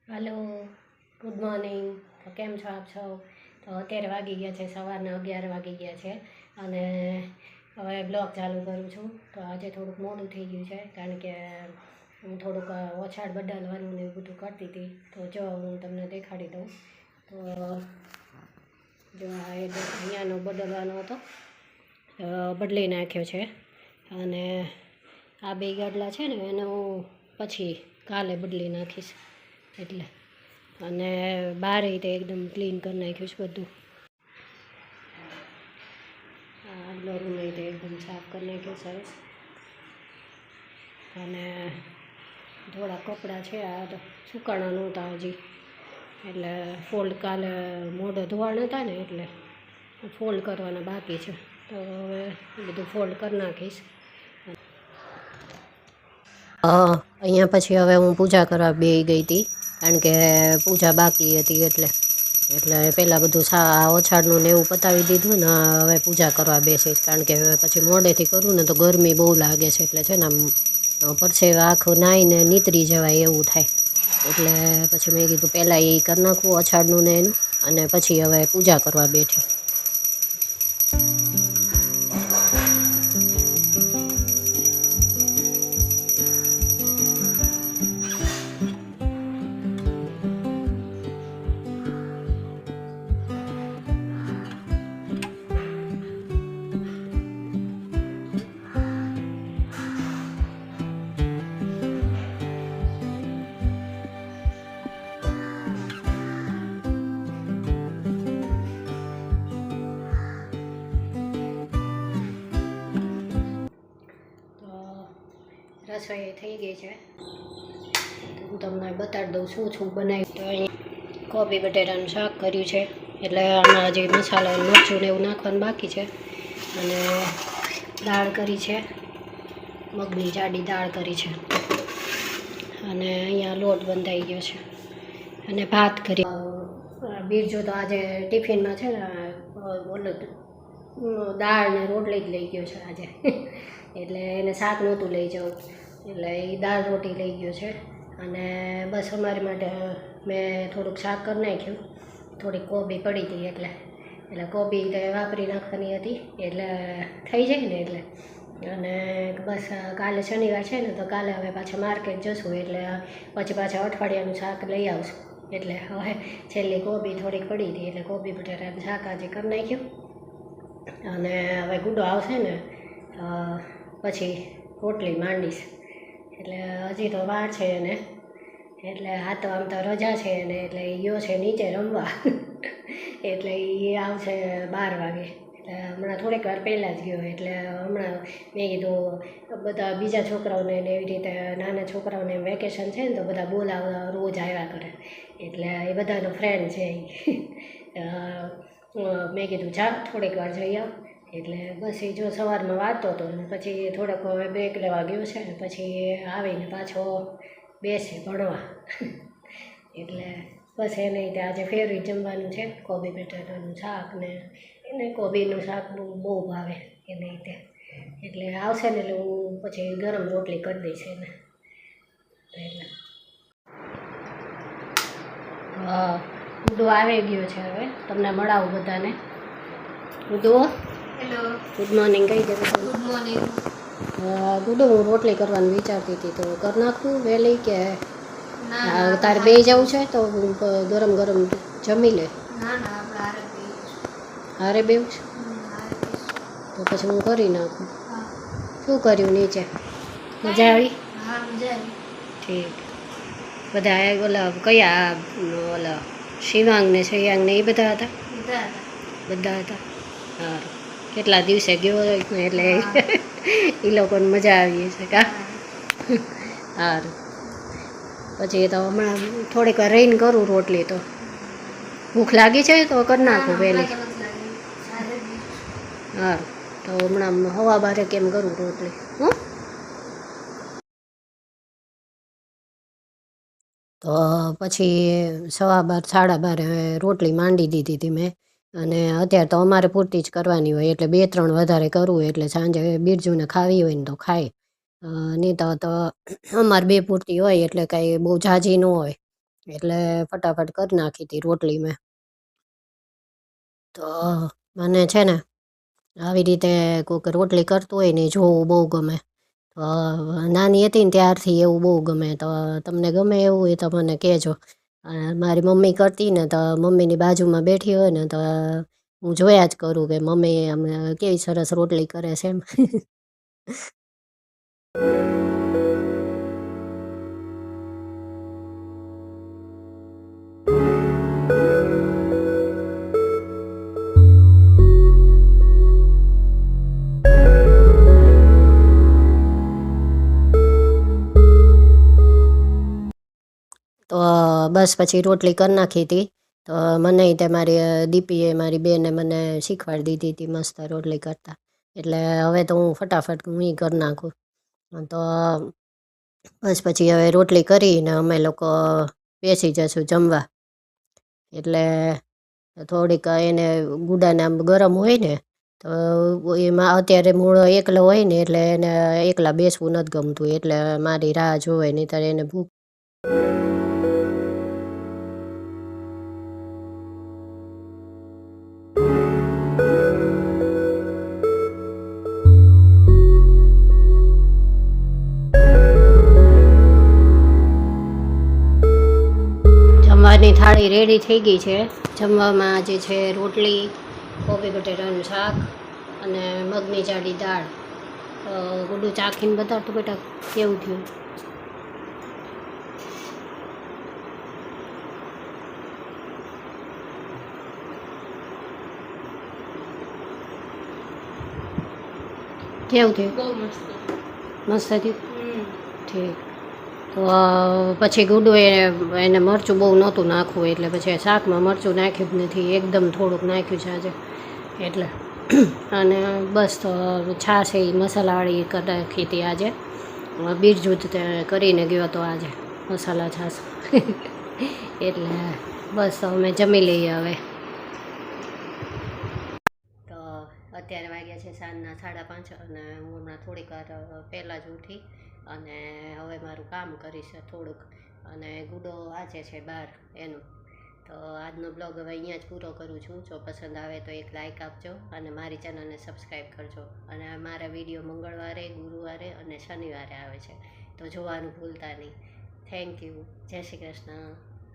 Hello, good morning. તો કેમ છો આપ છો? તો અત્યારે વાગી ગયા છે સવારના 11 વાગી ગયા છે અને હવે બ્લોગ ચાલુ કરું છું. તો આજે થોડુંક મોડું થઈ ગયું છે કારણ કે હું થોડુંક ઓછાડ બદલવાનું ને એવું બધું કરતી હતી. તો જો હું તમને દેખાડી દઉં. તો જો આ અહીંયાનો બદલવાનો હતો, બદલી નાખ્યો છે અને આ બે ગાડલા છે ને એને હું પછી કાલે બદલી નાખીશ એટલે. અને બહાર તે એકદમ ક્લીન કરી નાખ્યું છે બધું. આગલો રૂમ તે એકદમ સાફ કરી નાખ્યો સરસ. અને થોડા કપડાં છે આ તો સુકાણા નહોતા હજી, એટલે ફોલ્ડ કાલે મોઢે ધોવાણ હતા ને એટલે ફોલ્ડ કરવાના બાકી છે. તો હવે એ બધું ફોલ્ડ કરી નાખીશ. અહીંયા પછી હવે હું પૂજા કરવા બેસી ગઈ હતી કારણ કે પૂજા બાકી હતી એટલે પહેલાં બધું ઓછાડનું ને એવું પતાવી દીધું ને હવે પૂજા કરવા બેસીશ કારણ કે હવે પછી મોડેથી કરું ને તો ગરમી બહુ લાગે છે એટલે છે ને આમ પરસેવા આખું નાહીને નીતરી જવાય એવું થાય. એટલે પછી મેં કીધું પહેલાં એ કરી નાખવું ઓછાડનું ને એનું, અને પછી હવે પૂજા કરવા બેઠી. રસોઈ થઈ ગઈ છે. હું તમને બતાડી દઉં શું બનાવ્યું. તો અહીં કોબી બટેટાનું શાક કર્યું છે, એટલે આમાં હજી મસાલા મરચું ને એવું નાખવાનું બાકી છે. અને દાળ કરી છે, મગની જાડી દાળ કરી છે. અને અહીંયા લોટ બંધાઈ ગયો છે અને ભાત કરી. બીરજો તો આજે ટિફિનમાં છે ને ઓલું દાળ ને રોટલી જ લઈ ગયો છે આજે. એટલે એને શાક નહોતું લઈ જવું એટલે એ દાળ રોટી લઈ ગયો છે. અને બસ અમારી માટે મેં થોડુંક શાક કરી નાખ્યું. થોડીક કોબી પડી હતી એટલે કોબી તો વાપરી નાખવાની હતી એટલે થઈ જાય ને એટલે. અને બસ કાલે શનિવાર છે ને તો કાલે હવે પાછા માર્કેટ જશું એટલે પછી પાછા અઠવાડિયાનું શાક લઈ આવશું. એટલે હવે છેલ્લી કોબી થોડીક પડી હતી એટલે કોબી બટાટાનું શાક આજે કરી નાખ્યું. અને હવે ગુડો આવશે ને પછી રોટલી માંડીશ. એટલે હજી તો વાર છે એને, એટલે આ તો આમ તો રજા છે એને એટલે એ ગયો છે નીચે રમવા. એટલે એ આવશે 12 વાગે. એટલે હમણાં થોડીક વાર પહેલાં જ ગયો. એટલે હમણાં મેં કીધું બધા બીજા છોકરાઓને ને એવી રીતે નાના છોકરાઓને વેકેશન છે ને તો બધા બોલાવવા રોજ આવ્યા કરે એટલે એ બધાનો ફ્રેન્ડ છે. મેં કીધું જા થોડીક વાર જઈ આવ. એટલે બસ એ જો સવારમાં વાતો હતો ને પછી થોડોક હવે બ્રેક લેવા ગયો છે ને પછી આવીને પાછો બેસે ભણવા. એટલે બસ એને રીતે આજે ફેવરિટ જમવાનું છે કોબી બટાટાનું શાક, ને એને કોબીનું શાક બહુ ભાવે એને રીતે. એટલે આવશે ને એટલે હું પછી ગરમ રોટલી કરી દઈશ એને. એટલે હા, ગુડો આવી ગયો છે. હવે તમને મળાવું બધાને. ગુડો, હેલો, ગુડ મોર્નિંગ કહી દે. Good morning. ગુડો, હું રોટલી કરવાનું વિચારતી હતી તો કરી નાખું વહેલી કે તારે બે જવું છે તો ગરમ ગરમ જમી લે. હારે બેવું છે તો પછી હું કરી નાખું. શું કર્યું નીચે? મજા આવી? ઠીક. બધા ઓલા કયા ઓલા શિવાંગ ને શ્રેયાંગ ને એ બધા હતા? બધા હતા. હા, કેટલા દિવસે ગયો એટલે એ લોકોને મજા આવી છે કા. સારું, પછી તો હમણાં થોડીક વાર રહીને કરું રોટલી. તો ભૂખ લાગી છે તો કરી નાખું વહેલી. હા, તો હમણાં હવા બારે કેમ કરું રોટલી. તો પછી 12:15 12:30 રોટલી માંડી દીધી હતી મેં. અને અત્યારે તો અમારે પૂરતી જ કરવાની હોય એટલે 2-3 વધારે કરવું એટલે સાંજે બિરજુને ખાવી હોય ને તો ખાય. નહીં તો અમારે બે પૂરતી હોય એટલે કાંઈ બહુ ઝાઝી ન હોય. એટલે ફટાફટ કરી નાખી હતી રોટલી મેં. તો મને છે ને આવી રીતે કોઈક રોટલી કરતું હોય ને એ જોવું બહુ ગમે. તો નાની હતી ને ત્યારથી એવું બહુ ગમે. તો તમને ગમે એવું હોય તો મને કહેજો. મારી મમ્મી કરતી ને તો મમ્મીની બાજુમાં બેઠી હોય ને તો હું જોયા જ કરું કે મમ્મી આમ કેવી સરસ રોટલી કરે છે એમ. તો બસ પછી રોટલી કરી નાખી હતી. તો મને તે મારી દીપીએ મારી બેને મને શીખવાડી દીધી હતી મસ્ત રોટલી કરતા. એટલે હવે તો હું ફટાફટ હું કરી નાખું. તો બસ પછી હવે રોટલી કરીને અમે લોકો બેસી જશું જમવા. એટલે થોડીક એને ગુડાને આમ ગરમ હોય ને તો એમાં અત્યારે મૂળ એકલો હોય ને એટલે એને એકલા બેસવું નથી ગમતું. એટલે મારી રાહ જોવે નહીં ત્યારે એને ભૂખ. જમવાની થાળી રેડી થઈ ગઈ છે. જમવામાં આજે છે રોટલી, કોબી બટેટાનું શાક અને મગની જાડી દાળ. ગુડું ચાખીને બતાવતું બેટા કેવું થયું. કેવું થયું? બહુ મસ્ત. મસ્ત થયું. ઠીક. તો પછી ગુડું એને મરચું બહુ નહોતું નાખવું એટલે પછી શાકમાં મરચું નાખ્યું જ નથી. એકદમ થોડુંક નાખ્યું છે આજે એટલે. અને બસ તો છાશ એ મસાલાવાળી નાખી હતી આજે. બીરજું કરીને ગયો હતો આજે મસાલા છાશ. એટલે બસ તો અમે જમી લઈએ હવે. તો અત્યારે વાગ્યા છે સાંજના 5:30 અને હું હમણાં થોડીક વાર પહેલાં જ ઉઠી અને હવે મારું કામ કરીશ થોડુંક. અને ગુડો વાંચે છે બહાર એનું. તો આજનો બ્લોગ હવે અહીંયા જ પૂરો કરું છું. જો પસંદ આવે તો એક લાઇક આપજો અને મારી ચેનલને સબસ્ક્રાઈબ કરજો. અને મારા વિડીયો મંગળવારે, ગુરુવારે અને શનિવારે આવે છે તો જોવાનું ભૂલતા નહીં. Thank you. જય શ્રી કૃષ્ણ.